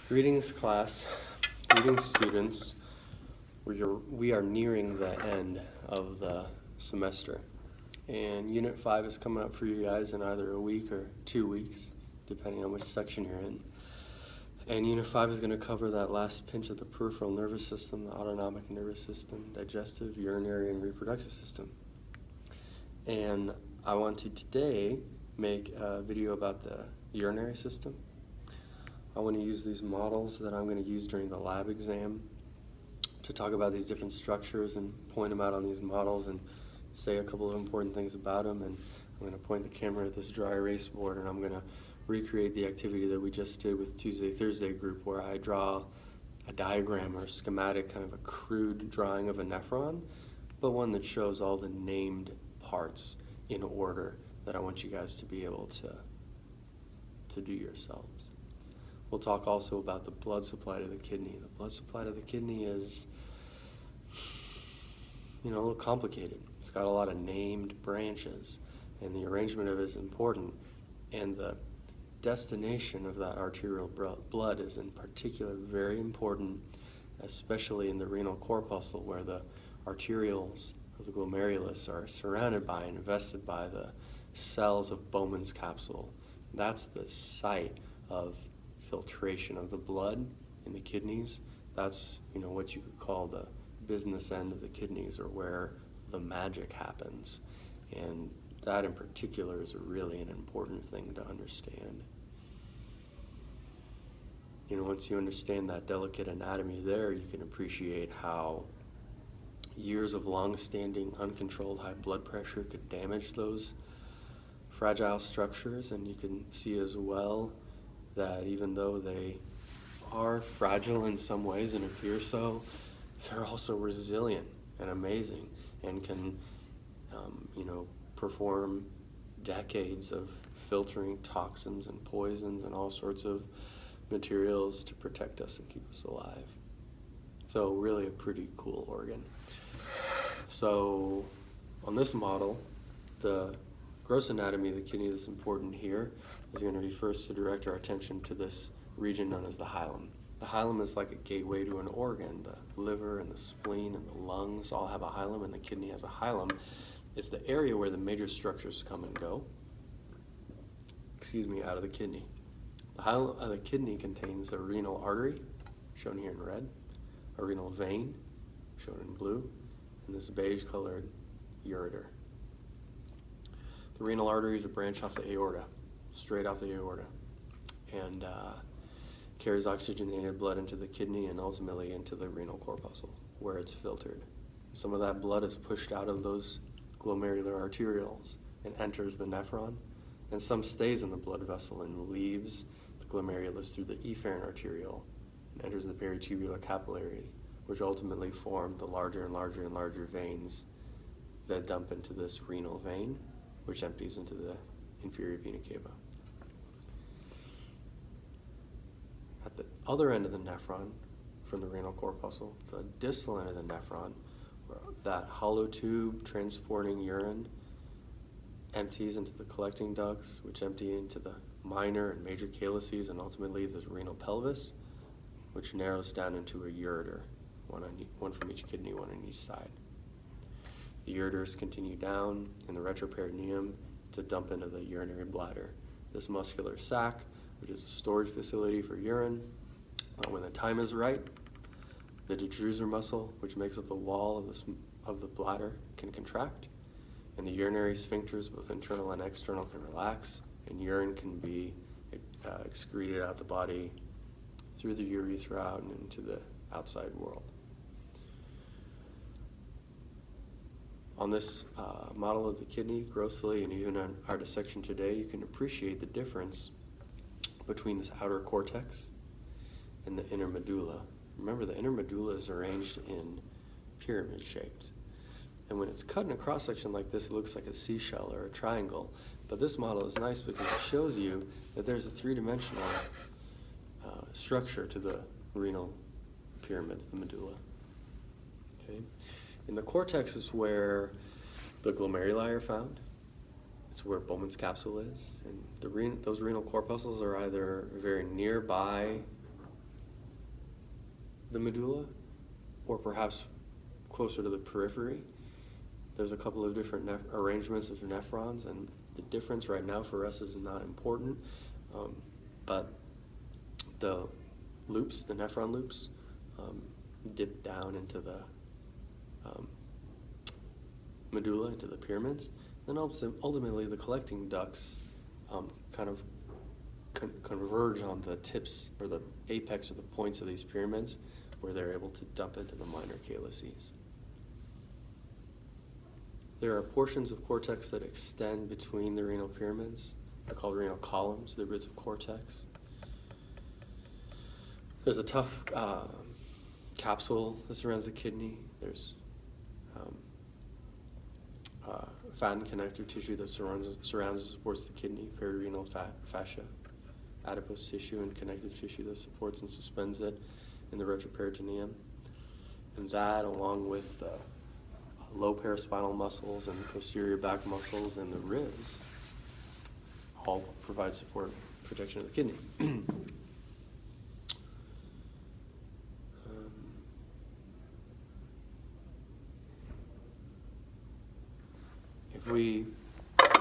Greetings, class. Greetings, students. We are nearing the end of the semester, and Unit 5 is coming up for you guys in either a week or 2 weeks, depending on which section you're in. And Unit 5 is going to cover that last pinch of the peripheral nervous system, the autonomic nervous system, digestive, urinary, and reproductive system. And I want to today make a video about the urinary system. I want to use these models that I'm going to use during the lab exam to talk about these different structures and point them out on these models and say a couple of important things about them. And I'm going to point the camera at this dry erase board, and I'm going to recreate the activity that we just did with Tuesday-Thursday group, where I draw a diagram or a schematic, kind of a crude drawing of a nephron, but one that shows all the named parts in order that I want you guys to be able to do yourselves. We'll talk also about the blood supply to the kidney. The blood supply to the kidney is, a little complicated. It's got a lot of named branches, and the arrangement of it is important. And the destination of that arterial blood is in particular very important, especially in the renal corpuscle, where the arterioles of the glomerulus are surrounded by and invested by the cells of Bowman's capsule. That's the site of filtration of the blood in the kidneys. That's what you could call the business end of the kidneys, or where the magic happens. And that in particular is really an important thing to understand. Once you understand that delicate anatomy there, you can appreciate how years of long-standing uncontrolled high blood pressure could damage those fragile structures. And you can see as well that even though they are fragile in some ways and appear so, they're also resilient and amazing, and can perform decades of filtering toxins and poisons and all sorts of materials to protect us and keep us alive. So really a pretty cool organ. So on this model, the gross anatomy of the kidney that's important here is going to be first to direct our attention to this region known as the hilum. The hilum is like a gateway to an organ. The liver and the spleen and the lungs all have a hilum, and the kidney has a hilum. It's the area where the major structures come and go, out of the kidney. The hilum of the kidney contains a renal artery, shown here in red, a renal vein, shown in blue, and this beige-colored ureter. The renal artery is a branch off the aorta, straight off the aorta, and carries oxygenated blood into the kidney and ultimately into the renal corpuscle, where it's filtered. Some of that blood is pushed out of those glomerular arterioles and enters the nephron, and some stays in the blood vessel and leaves the glomerulus through the efferent arteriole and enters the peritubular capillaries, which ultimately form the larger and larger and larger veins that dump into this renal vein, which empties into the inferior vena cava. At the other end of the nephron, from the renal corpuscle, the distal end of the nephron, where that hollow tube transporting urine empties into the collecting ducts, which empty into the minor and major calyces, and ultimately the renal pelvis, which narrows down into a ureter, one from each kidney, one on each side. The ureters continue down in the retroperitoneum to dump into the urinary bladder. This muscular sac, which is a storage facility for urine, when the time is right, the detrusor muscle, which makes up the wall of the bladder, can contract, and the urinary sphincters, both internal and external, can relax, and urine can be excreted out the body through the urethra out and into the outside world. On this model of the kidney, grossly, and even on our dissection today, you can appreciate the difference between this outer cortex and the inner medulla. Remember, the inner medulla is arranged in pyramid shapes. And when it's cut in a cross-section like this, it looks like a seashell or a triangle. But this model is nice because it shows you that there's a three-dimensional structure to the renal pyramids, the medulla. Okay? In the cortex is where the glomeruli are found. It's where Bowman's capsule is. And those renal corpuscles are either very nearby the medulla, or perhaps closer to the periphery. There's a couple of different arrangements of nephrons, and the difference right now for us is not important, but the loops, the nephron loops, dip down into the medulla, into the pyramids. Then ultimately the collecting ducts kind of converge on the tips or the apex or the points of these pyramids, where they're able to dump into the minor calyces. There are portions of cortex that extend between the renal pyramids. They're called renal columns, the roots of cortex. There's a tough capsule that surrounds the kidney. There's fat and connective tissue that surrounds and supports the kidney, perirenal fascia, adipose tissue and connective tissue that supports and suspends it in the retroperitoneum. And that, along with low paraspinal muscles and posterior back muscles and the ribs, all provide support, protection of the kidney. If we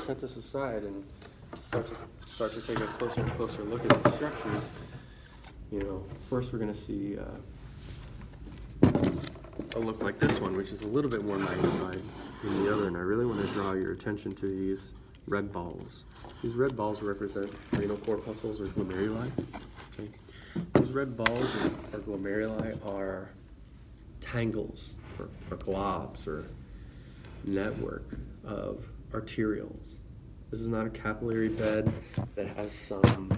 set this aside and start to take a closer and closer look at these structures, first we're going to see a look like this one, which is a little bit more magnified than the other, and I really want to draw your attention to these red balls. These red balls represent renal corpuscles or glomeruli. Okay? These red balls or glomeruli are tangles or globs or network of arterioles. This is not a capillary bed that has some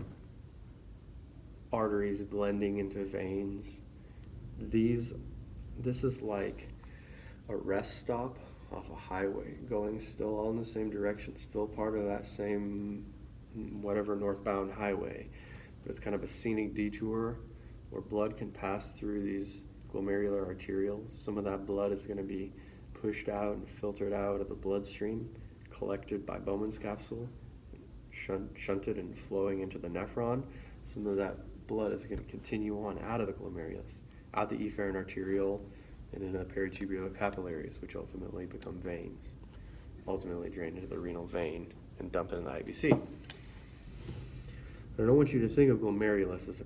arteries blending into veins. This is like a rest stop off a highway, going still all in the same direction, still part of that same whatever northbound highway, but it's kind of a scenic detour where blood can pass through these glomerular arterioles. Some of that blood is going to be pushed out and filtered out of the bloodstream, collected by Bowman's capsule, shunted and flowing into the nephron. Some of that blood is going to continue on out of the glomerulus, out the efferent arteriole, and into the peritubular capillaries, which ultimately become veins, ultimately drain into the renal vein and dump it in the IVC. I don't want you to think of glomerulus as a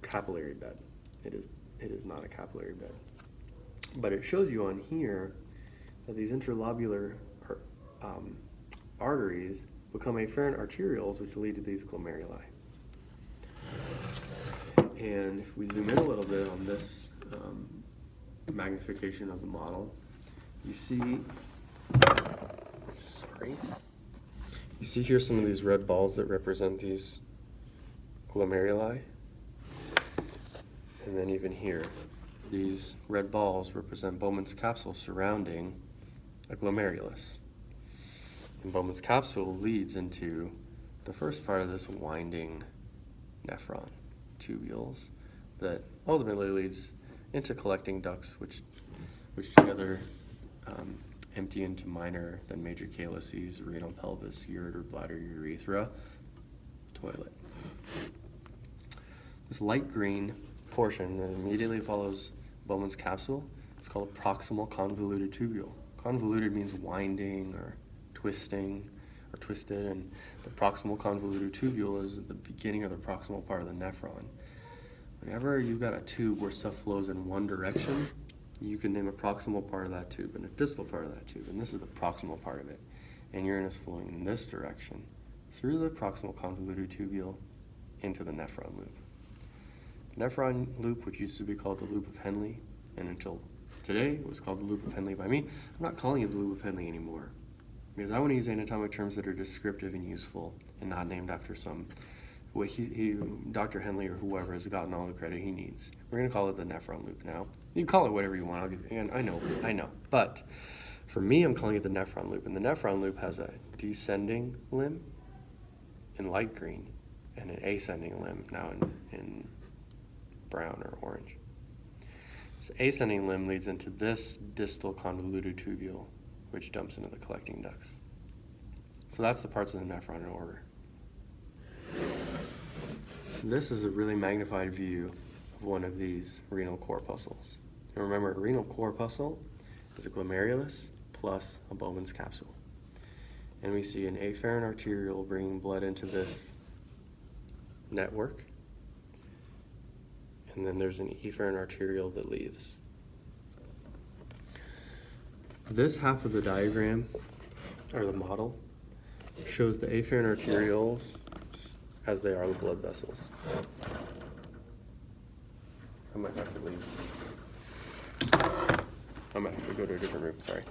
capillary bed. It is not a capillary bed. But it shows you on here that these interlobular arteries become afferent arterioles, which lead to these glomeruli. And if we zoom in a little bit on this magnification of the model, you see here some of these red balls that represent these glomeruli. And then even here, these red balls represent Bowman's capsule surrounding a glomerulus. And Bowman's capsule leads into the first part of this winding nephron tubules that ultimately leads into collecting ducts, which together empty into minor, then major calyces, renal pelvis, ureter, bladder, urethra, toilet. This light green portion that immediately follows Bowman's capsule is called a proximal convoluted tubule. Convoluted means winding or twisting or twisted, and the proximal convoluted tubule is the beginning of the proximal part of the nephron. Whenever you've got a tube where stuff flows in one direction, you can name a proximal part of that tube and a distal part of that tube, and this is the proximal part of it. And urine is flowing in this direction through the proximal convoluted tubule into the nephron loop. The nephron loop, which used to be called the loop of Henle, and until today it was called the loop of Henle by me, I'm not calling it the loop of Henle anymore, because I want to use anatomic terms that are descriptive and useful and not named after some Dr. Henle or whoever has gotten all the credit he needs. We're going to call it the nephron loop now. You can call it whatever you want. I'll give you, and I know. But for me, I'm calling it the nephron loop. And the nephron loop has a descending limb in light green and an ascending limb now in brown or orange. This ascending limb leads into this distal convoluted tubule, which dumps into the collecting ducts. So that's the parts of the nephron in order. This is a really magnified view of one of these renal corpuscles. And remember, a renal corpuscle is a glomerulus plus a Bowman's capsule. And we see an afferent arteriole bringing blood into this network. And then there's an efferent arteriole that leaves. This half of the diagram, or the model, shows the afferent arterioles just as they are the blood vessels. I might have to leave. I might have to go to a different room, sorry.